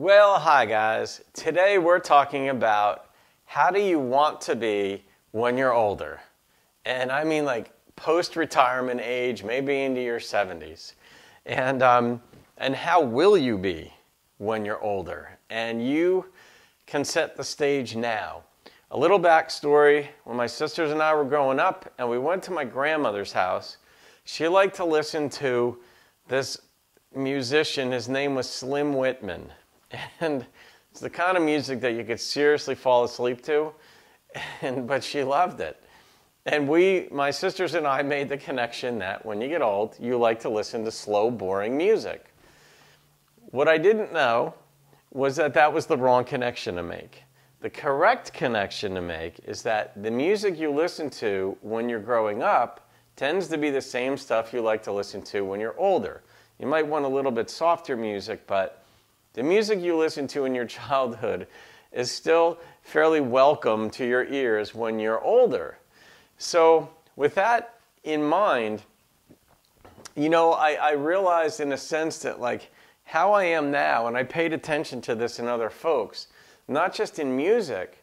Well, hi guys. Today we're talking about how do you want to be when you're older? And I mean like post-retirement age, maybe into your 70s. And how will you be when you're older? And you can set the stage now. A little backstory, when my sisters and I were growing up and we went to my grandmother's house, she liked to listen to this musician. His name was Slim Whitman. And it's the kind of music that you could seriously fall asleep to, but she loved it. And my sisters and I made the connection that when you get old, you like to listen to slow, boring music. What I didn't know was that that was the wrong connection to make. The correct connection to make is that the music you listen to when you're growing up tends to be the same stuff you like to listen to when you're older. You might want a little bit softer music, but the music you listen to in your childhood is still fairly welcome to your ears when you're older. So with that in mind, I realized in a sense that like how I am now, and I paid attention to this in other folks, not just in music,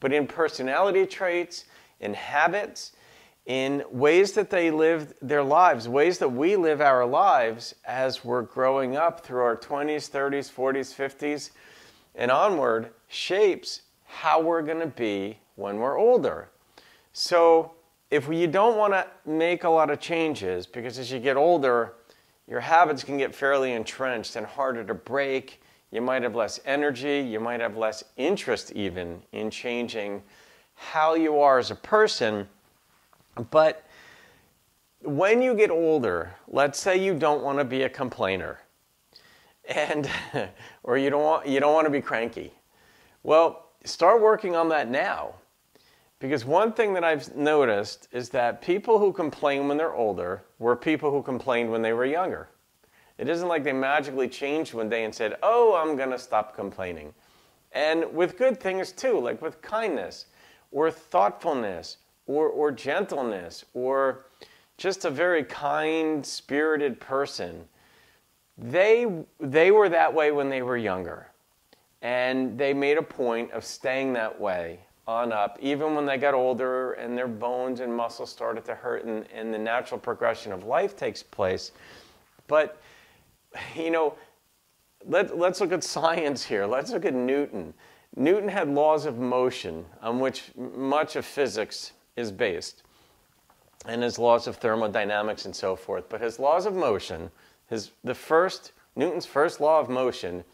but in personality traits, in habits, in ways that they live their lives, ways that we live our lives as we're growing up through our 20s, 30s, 40s, 50s, and onward, shapes how we're going to be when we're older. So if you don't want to make a lot of changes, because as you get older, your habits can get fairly entrenched and harder to break. You might have less energy, you might have less interest even in changing how you are as a person. But when you get older, let's say you don't want to be a complainer, or you don't want to be cranky. Well, start working on that now. Because one thing that I've noticed is that people who complain when they're older were people who complained when they were younger. It isn't like they magically changed one day and said, oh, I'm going to stop complaining. And with good things too, like with kindness or thoughtfulness or gentleness or just a very kind-spirited person, they were that way when they were younger. And they made a point of staying that way on up, even when they got older and their bones and muscles started to hurt and the natural progression of life takes place. But, let's look at science here. Let's look at Newton. Newton had laws of motion on which much of physics is based, and his laws of thermodynamics and so forth. But his laws of motion, Newton's first law of motion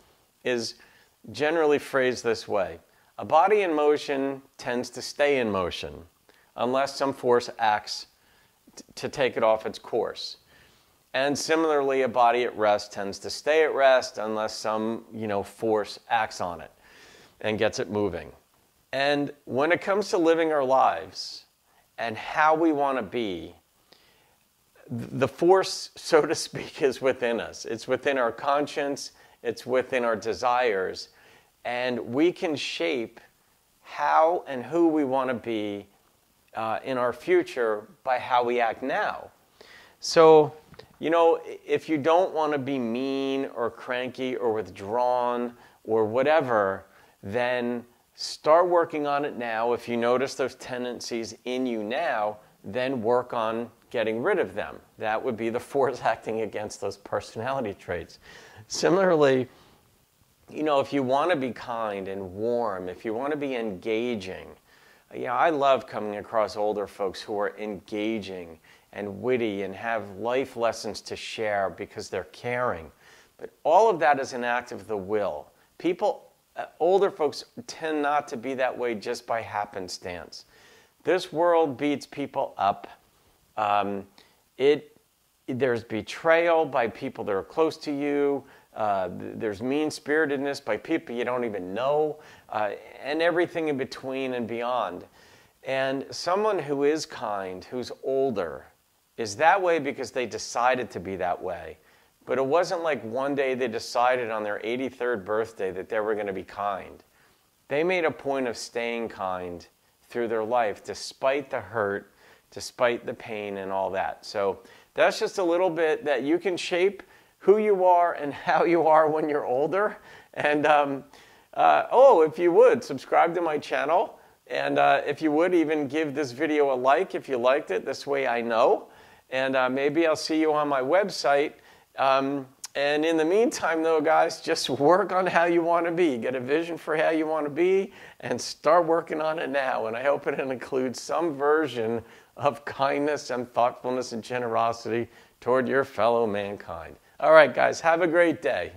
is generally phrased this way. A body in motion tends to stay in motion unless some force acts to take it off its course. And similarly, a body at rest tends to stay at rest unless some, force acts on it and gets it moving. And when it comes to living our lives and how we want to be, the force, so to speak, is within us. It's within our conscience. It's within our desires. And we can shape how and who we want to be in our future by how we act now. So, if you don't want to be mean or cranky or withdrawn or whatever, then start working on it now. If you notice those tendencies in you now, then work on getting rid of them. That would be the force acting against those personality traits. Similarly, if you want to be kind and warm, if you want to be engaging, I love coming across older folks who are engaging and witty and have life lessons to share because they're caring. But all of that is an act of the will. Older folks tend not to be that way just by happenstance. This world beats people up. There's betrayal by people that are close to you. There's mean-spiritedness by people you don't even know, and everything in between and beyond. And someone who is kind, who's older, is that way because they decided to be that way. But it wasn't like one day they decided on their 83rd birthday that they were going to be kind. They made a point of staying kind through their life, despite the hurt, despite the pain and all that. So that's just a little bit that you can shape who you are and how you are when you're older, And oh, if you would, subscribe to my channel. And if you would, even give this video a like if you liked it. This way I know. And maybe I'll see you on my website. And in the meantime, though, guys, just work on how you want to be. Get a vision for how you want to be and start working on it now. And I hope it includes some version of kindness and thoughtfulness and generosity toward your fellow mankind. All right, guys, have a great day.